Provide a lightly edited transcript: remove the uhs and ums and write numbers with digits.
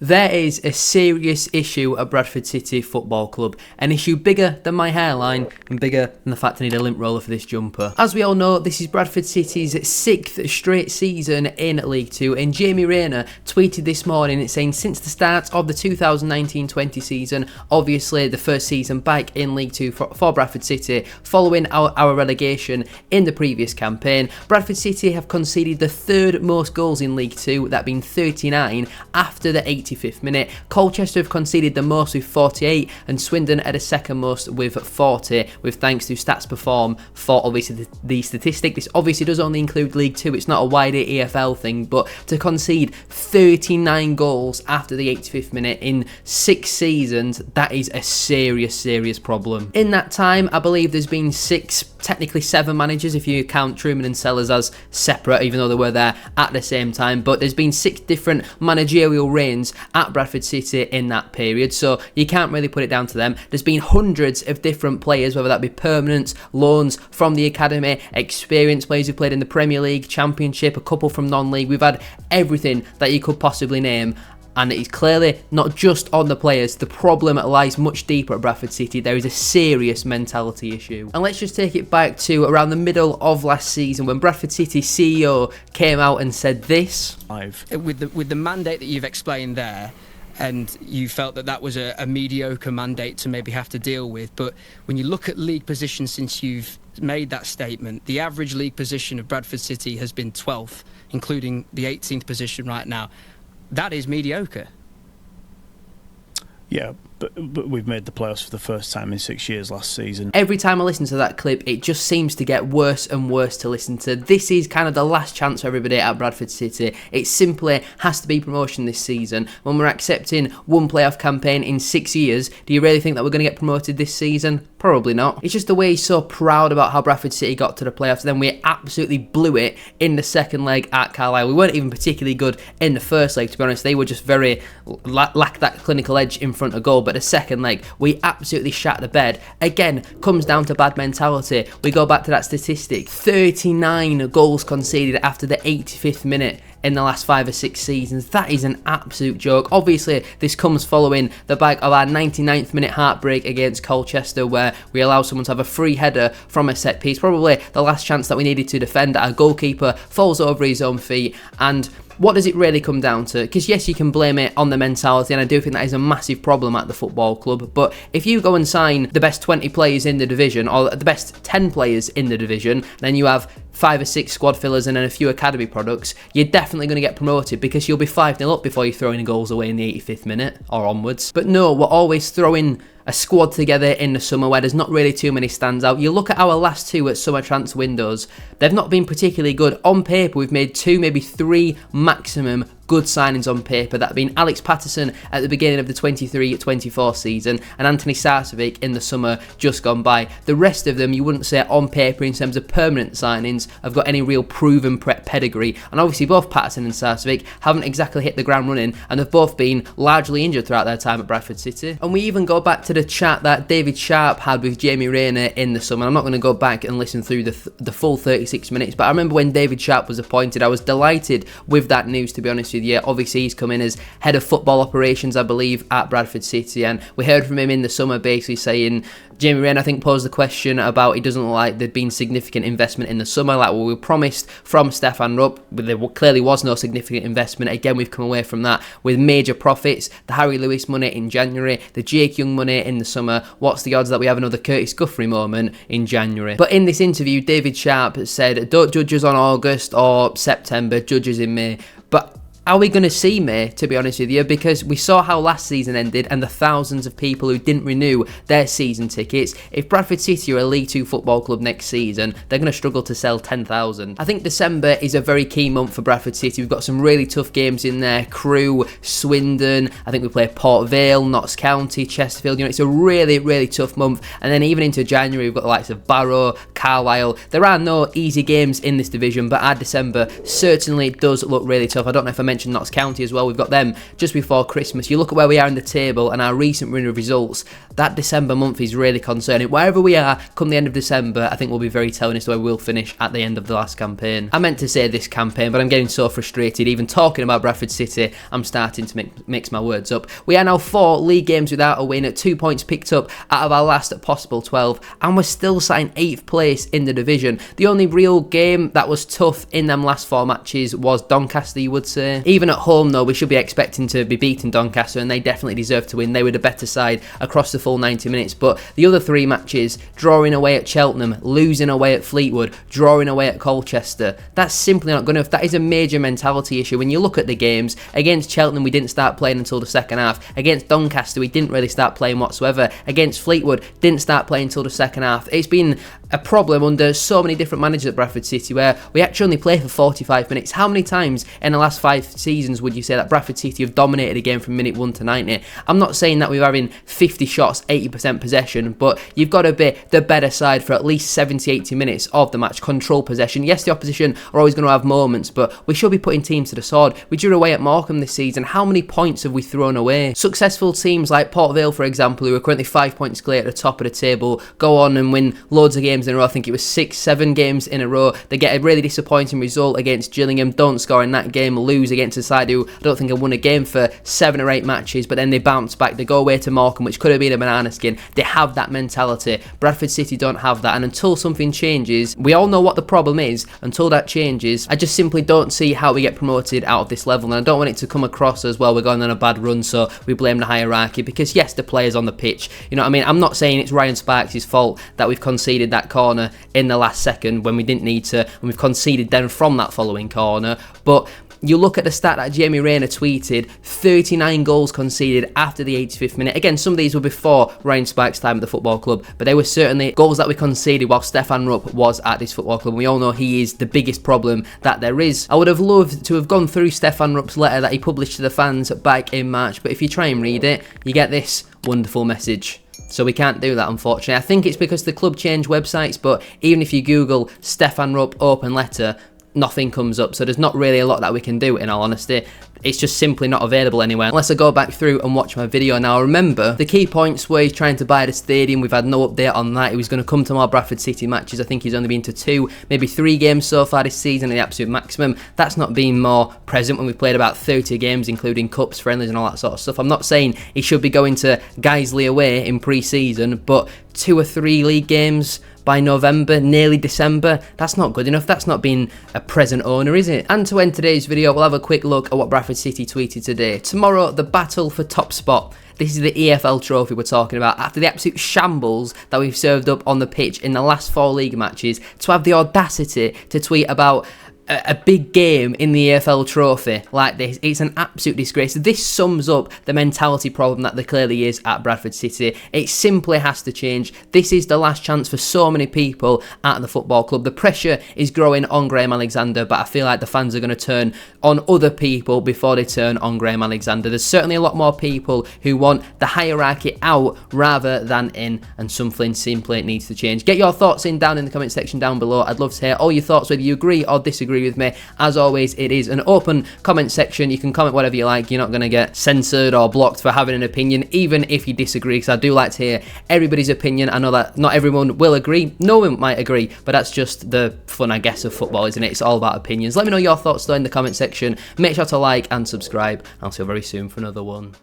There is a serious issue at Bradford City Football Club, an issue bigger than my hairline and bigger than the fact I need a lint roller for this jumper. As we all know, this is Bradford City's 6th straight season in League Two, and Jamie Rayner tweeted this morning saying since the start of the 2019-20 season, obviously the first season back in League Two for Bradford City, following our relegation in the previous campaign, Bradford City have conceded the third most goals in League Two, that being 39 after the 85th minute. Colchester have conceded the most with 48, and Swindon are the second most with 40, with thanks to Stats Perform for obviously the statistic. This obviously does only include League Two, it's not a wider EFL thing, but to concede 39 goals after the 85th minute in 6 seasons, that is a serious problem. In that time, I believe there's been 6, technically 7 managers if you count Truman and Sellers as separate, even though they were there at the same time, but there's been 6 different managerial reigns at Bradford City in that period, so you can't really put it down to them. There's been hundreds of different players, whether that be permanents, loans from the academy, experienced players who played in the Premier League, Championship, a couple from non-league. We've had everything that you could possibly name, and it's clearly not just on the players. The problem lies much deeper at Bradford City. There is a serious mentality issue. And let's just take it back to around the middle of last season when Bradford City CEO came out and said this. With the mandate that you've explained there, and you felt that was a mediocre mandate to maybe have to deal with, but when you look at league position since you've made that statement, the average league position of Bradford City has been 12th, including the 18th position right now. That is mediocre. Yeah, but we've made the playoffs for the first time in 6 years last season. Every time I listen to that clip, it just seems to get worse and worse to listen to. This is kind of the last chance for everybody at Bradford City. It simply has to be promotion this season. When we're accepting one playoff campaign in 6 years, do you really think that we're going to get promoted this season? Probably not. It's just the way he's so proud about how Bradford City got to the playoffs, then we absolutely blew it in the second leg at Carlisle. We weren't even particularly good in the first leg, to be honest. They were just very lacked that clinical edge in front of goal, but the second leg we absolutely shat the bed. Again, comes down to bad mentality. We go back to that statistic, 39 goals conceded after the 85th minute in the last 5 or 6 seasons. That is an absolute joke. Obviously, this comes following the back of our 99th minute heartbreak against Colchester, where we allowed someone to have a free header from a set piece, probably the last chance that we needed to defend. Our goalkeeper falls over his own feet, and what does it really come down to? Because yes, you can blame it on the mentality, and I do think that is a massive problem at the football club, but if you go and sign the best 20 players in the division, or the best 10 players in the division, then you have 5 or 6 squad fillers and then a few academy products, you're definitely going to get promoted because you'll be 5-0 up before you throw any goals away in the 85th minute or onwards. But no, we're always throwing a squad together in the summer where there's not really too many stands out. You look at our last 2 at summer transfer windows, they've not been particularly good. On paper, we've made 2, maybe 3 maximum good signings on paper, that being Alex Patterson at the beginning of the 23-24 season and Anthony Sarcevic in the summer just gone by. The rest of them, you wouldn't say on paper in terms of permanent signings have got any real proven pedigree, and obviously both Patterson and Sarcevic haven't exactly hit the ground running, and they've both been largely injured throughout their time at Bradford City. And we even go back to the chat that David Sharp had with Jamie Rayner in the summer. I'm not going to go back and listen through the full 36 minutes, but I remember when David Sharp was appointed, I was delighted with that news, to be honest with you. Obviously, he's come in as head of football operations, I believe, at Bradford City, and we heard from him in the summer basically saying, Jamie Rayner, I think, posed the question about it doesn't look like there'd been significant investment in the summer, like what we were promised from Stefan Rupp, but there clearly was no significant investment. Again, we've come away from that with major profits, the Harry Lewis money in January, the Jake Young money in the summer. What's the odds that we have another Curtis Guthrie moment in January? But in this interview, David Sharp said, don't judge us on August or September, judge us in May. But are we going to see May, to be honest with you? Because we saw how last season ended and the thousands of people who didn't renew their season tickets. If Bradford City are a League Two football club next season, they're going to struggle to sell 10,000. I think December is a very key month for Bradford City. We've got some really tough games in there. Crewe, Swindon, I think we play Port Vale, Notts County, Chesterfield. You know, it's a really tough month. And then even into January, we've got the likes of Barrow, Carlisle. There are no easy games in this division, but our December certainly does look really tough. I don't know if I mentioned mentioned Notts County as well. We've got them just before Christmas. You look at where we are in the table and our recent run of results, that December month is really concerning. Wherever we are come the end of December, I think we'll be very telling as to where we'll finish at the end of the last campaign. I meant to say this campaign, but I'm getting so frustrated. Even talking about Bradford City, I'm starting to mix my words up. We are now 4 league games without a win, at 2 points picked up out of our last possible 12, and we're still sat in 8th place in the division. The only real game that was tough in them last 4 matches was Doncaster, you would say. Even at home though, we should be expecting to be beating Doncaster, and they definitely deserve to win. They were the better side across the full 90 minutes, but the other 3 matches, drawing away at Cheltenham, losing away at Fleetwood, drawing away at Colchester, that's simply not good enough. That is a major mentality issue. When you look at the games, against Cheltenham we didn't start playing until the second half, against Doncaster we didn't really start playing whatsoever, against Fleetwood didn't start playing until the second half. It's been a problem under so many different managers at Bradford City where we actually only play for 45 minutes. How many times in the last 5 seasons would you say that Bradford City have dominated a game from minute 1 to 90? I'm not saying that we're having 50 shots, 80% possession, but you've got to be the better side for at least 70-80 minutes of the match. Control possession. Yes, the opposition are always going to have moments, but we should be putting teams to the sword. We drew away at Morecambe this season. How many points have we thrown away? Successful teams like Port Vale, for example, who are currently 5 points clear at the top of the table, go on and win loads of games in a row. I think it was 6-7 games in a row. They get a really disappointing result against Gillingham, don't score in that game, lose against a side who I don't think have won a game for 7 or 8 matches, but then they bounce back. They go away to Morecambe, which could have been a banana skin. They have that mentality. Bradford City don't have that, and until something changes, we all know what the problem is. Until that changes, I just simply don't see how we get promoted out of this level, and I don't want it to come across as, well, we're going on a bad run, so we blame the hierarchy, because yes, the players on the pitch, you know what I mean? I'm not saying it's Ryan Sparks' fault that we've conceded that corner in the last second when we didn't need to, and we've conceded then from that following corner, but you look at the stat that Jamie Rayner tweeted, 39 goals conceded after the 85th minute. Again, some of these were before Ryan Sparks' time at the football club, but they were certainly goals that we conceded while Stefan Rupp was at this football club. We all know he is the biggest problem that there is. I would have loved to have gone through Stefan Rupp's letter that he published to the fans back in March, but if you try and read it, you get this wonderful message. So we can't do that, unfortunately. I think it's because the club changed websites, but even if you Google Stefan Rupp open letter, nothing comes up, so there's not really a lot that we can do, in all honesty. It's just simply not available anywhere unless I go back through and watch my video. Now remember, the key points were he's trying to buy the stadium. We've had no update on that. He was going to come to more Bradford City matches. I think he's only been to 2, maybe 3 games so far this season at the absolute maximum. That's not been more present when we've played about 30 games, including cups, friendlies and all that sort of stuff. I'm not saying he should be going to Guiseley away in pre-season, but 2 or 3 league games by November, nearly December, that's not good enough. That's not being a present owner, is it? And to end today's video, we'll have a quick look at what Bradford City tweeted today. Tomorrow, the battle for top spot. This is the EFL trophy we're talking about. After the absolute shambles that we've served up on the pitch in the last 4 league matches, to have the audacity to tweet about a big game in the EFL trophy like this, it's an absolute disgrace. This sums up the mentality problem that there clearly is at Bradford City. It simply has to change. This is the last chance for so many people at the football club. The pressure is growing on Graham Alexander, but I feel like the fans are going to turn on other people before they turn on Graham Alexander. There's certainly a lot more people who want the hierarchy out rather than in, and something simply needs to change. Get your thoughts down in the comment section down below. I'd love to hear all your thoughts, whether you agree or disagree with me. As always, it is an open comment section. You can comment whatever you like. You're not going to get censored or blocked for having an opinion, even if you disagree, because I do like to hear everybody's opinion. I know that not everyone will agree. No one might agree, but that's just the fun, I guess, of football, isn't it? It's all about opinions. Let me know your thoughts though in the comment section. Make sure to like and subscribe. I'll see you very soon for another one.